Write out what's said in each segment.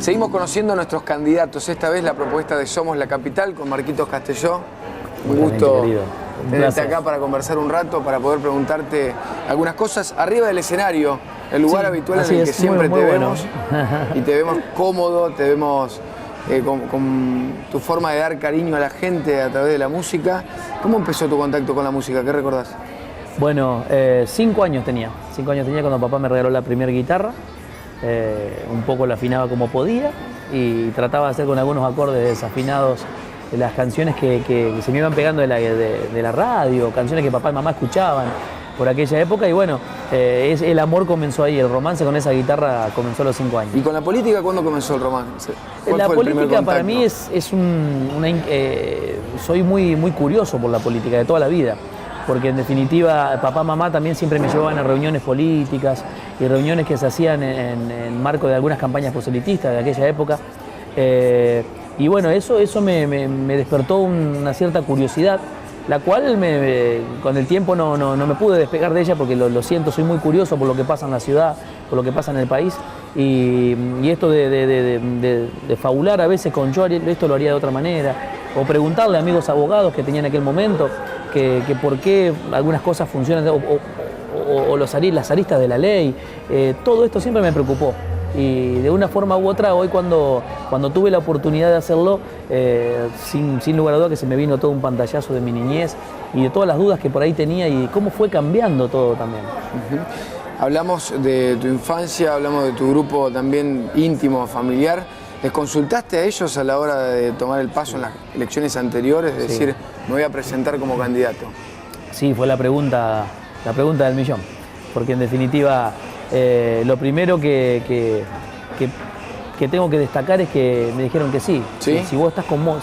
Seguimos conociendo a nuestros candidatos. Esta vez la propuesta de Somos la Capital con Marquitos Castelló. Un gusto tenerte acá para conversar un rato, para poder preguntarte algunas cosas arriba del escenario, el lugar habitual en el que siempre te vemos. Y te vemos cómodo, te vemos con tu forma de dar cariño a la gente a través de la música. ¿Cómo empezó tu contacto con la música? ¿Qué recordás? Bueno, 5 años tenía. 5 años tenía cuando papá me regaló la primera guitarra. Un poco la afinaba como podía y trataba de hacer con algunos acordes desafinados de las canciones que se me iban pegando de la radio, canciones que papá y mamá escuchaban por aquella época. Y bueno, el amor comenzó ahí, el romance con esa guitarra comenzó a los 5 años. ¿Y con la política cuándo comenzó el romance? La política para mí soy muy curioso por la política de toda la vida. Porque en definitiva papá y mamá también siempre me llevaban a reuniones políticas y reuniones que se hacían en marco de algunas campañas proselitistas de aquella época. Y bueno, eso me despertó una cierta curiosidad, la cual con el tiempo no me pude despegar de ella porque lo siento, soy muy curioso por lo que pasa en la ciudad, por lo que pasa en el país. Y esto de fabular a veces con yo esto lo haría de otra manera, o preguntarle a amigos abogados que tenía en aquel momento que por qué algunas cosas funcionan o las aristas de la ley. Todo esto siempre me preocupó y de una forma u otra hoy cuando tuve la oportunidad de hacerlo, sin lugar a duda que se me vino todo un pantallazo de mi niñez y de todas las dudas que por ahí tenía y cómo fue cambiando todo también. Hablamos de tu infancia, hablamos de tu grupo también íntimo, familiar. ¿Les consultaste a ellos a la hora de tomar el paso en las elecciones anteriores? Es decir, me voy a presentar como candidato. Sí, fue la pregunta del millón. Porque en definitiva, lo primero que tengo que destacar es que me dijeron que sí. ¿Sí? Si vos estás cómodo,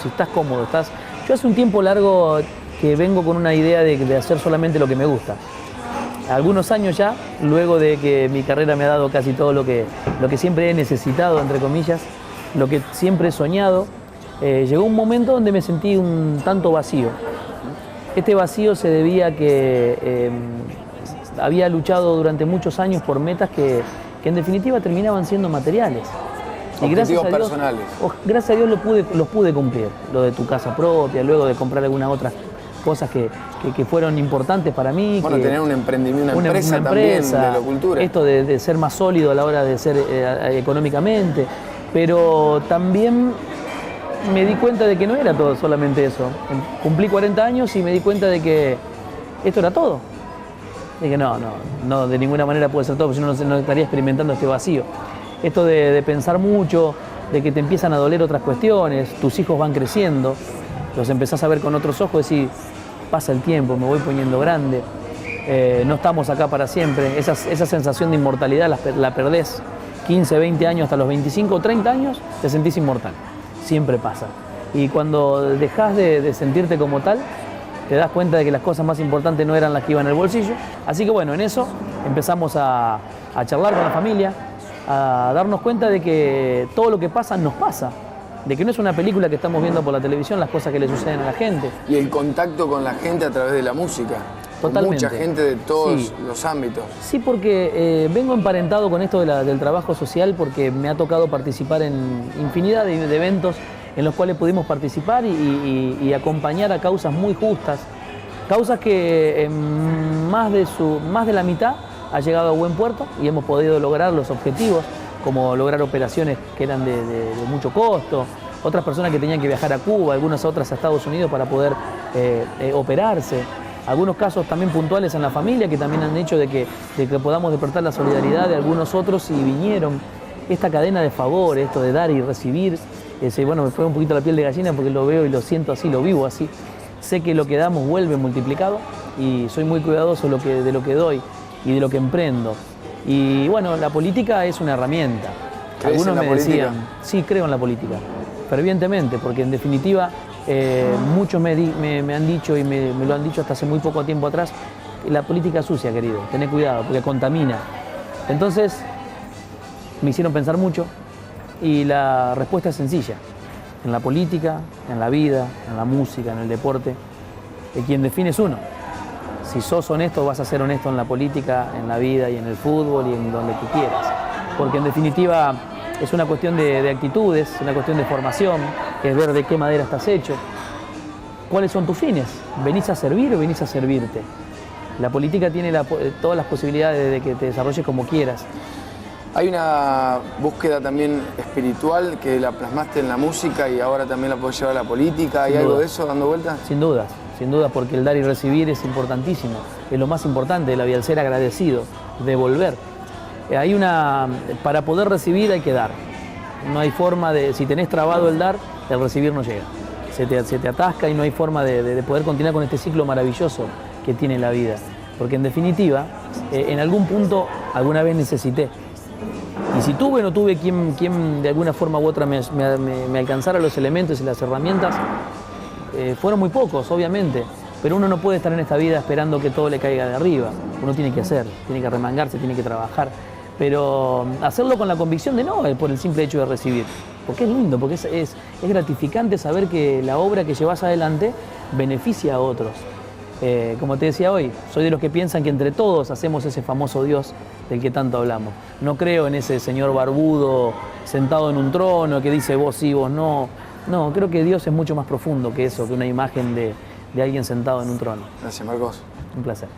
Yo hace un tiempo largo que vengo con una idea de hacer solamente lo que me gusta. Algunos años ya, luego de que mi carrera me ha dado casi todo lo que siempre he necesitado, entre comillas, lo que siempre he soñado, llegó un momento donde me sentí un tanto vacío. Este vacío se debía a que había luchado durante muchos años por metas que en definitiva terminaban siendo materiales. Y objetivos personales. Gracias a Dios los pude cumplir. Lo de tu casa propia, luego de comprar algunas otras cosas que fueron importantes para mí. Bueno, tener un emprendimiento, una empresa también de la cultura. Esto de ser más sólido a la hora de ser económicamente. Pero también me di cuenta de que no era todo solamente eso. Cumplí 40 años y me di cuenta de que esto era todo. Dije, no, de ninguna manera puede ser todo, porque si no estaría experimentando este vacío. Esto de pensar mucho, de que te empiezan a doler otras cuestiones, tus hijos van creciendo, los empezás a ver con otros ojos, decís, pasa el tiempo, me voy poniendo grande, no estamos acá para siempre. Esa sensación de inmortalidad la perdés. 15, 20 años, hasta los 25 o 30 años, te sentís inmortal. Siempre pasa. Y cuando dejás de sentirte como tal, te das cuenta de que las cosas más importantes no eran las que iban en el bolsillo. Así que bueno, en eso empezamos a charlar con la familia, a darnos cuenta de que todo lo que pasa nos pasa. De que no es una película que estamos viendo por la televisión, las cosas que le suceden a la gente. Y el contacto con la gente a través de la música. Totalmente. Mucha gente de todos los ámbitos. Sí, porque vengo emparentado con esto del trabajo social porque me ha tocado participar en infinidad de eventos en los cuales pudimos participar y acompañar a causas muy justas. Causas que más de la mitad ha llegado a buen puerto y hemos podido lograr los objetivos, como lograr operaciones que eran de mucho costo, otras personas que tenían que viajar a Cuba, algunas otras a Estados Unidos para poder operarse. Algunos casos también puntuales en la familia que también han hecho de que podamos despertar la solidaridad de algunos otros y vinieron. Esta cadena de favores, esto de dar y recibir, bueno, me fue un poquito la piel de gallina porque lo veo y lo siento así, lo vivo así. Sé que lo que damos vuelve multiplicado y soy muy cuidadoso de lo que doy y de lo que emprendo. Y bueno, la política es una herramienta. Algunos me decían, sí, creo en la política, fervientemente, porque en definitiva muchos me han dicho y me lo han dicho hasta hace muy poco tiempo atrás, la política es sucia, querido, tené cuidado, porque contamina. Entonces me hicieron pensar mucho y la respuesta es sencilla. En la política, en la vida, en la música, en el deporte, quien define es uno. Si sos honesto, vas a ser honesto en la política, en la vida y en el fútbol y en donde tú quieras. Porque en definitiva es una cuestión de actitudes, es una cuestión de formación, es ver de qué madera estás hecho. ¿Cuáles son tus fines? ¿Venís a servir o venís a servirte? La política tiene todas las posibilidades de que te desarrolles como quieras. Hay una búsqueda también espiritual que la plasmaste en la música y ahora también la podés llevar a la política. ¿Hay algo de eso dando vueltas? Sin dudas, porque el dar y recibir es importantísimo. Es lo más importante de la vida, el ser agradecido, devolver. Para poder recibir hay que dar. No hay forma si tenés trabado el dar, el recibir no llega. Se te atasca y no hay forma de poder continuar con este ciclo maravilloso que tiene la vida. Porque en definitiva, en algún punto, alguna vez necesité. Y si tuve o no tuve quien de alguna forma u otra me alcanzara los elementos y las herramientas, fueron muy pocos, obviamente. Pero uno no puede estar en esta vida esperando que todo le caiga de arriba. Uno tiene que hacer, tiene que remangarse, tiene que trabajar. Pero hacerlo con la convicción de no, por el simple hecho de recibir. Porque es lindo, porque es gratificante saber que la obra que llevas adelante beneficia a otros. Como te decía hoy, soy de los que piensan que entre todos hacemos ese famoso Dios del que tanto hablamos. No creo en ese señor barbudo sentado en un trono que dice vos sí, vos no. No, creo que Dios es mucho más profundo que eso, que una imagen de alguien sentado en un trono. Gracias, Marcos. Un placer.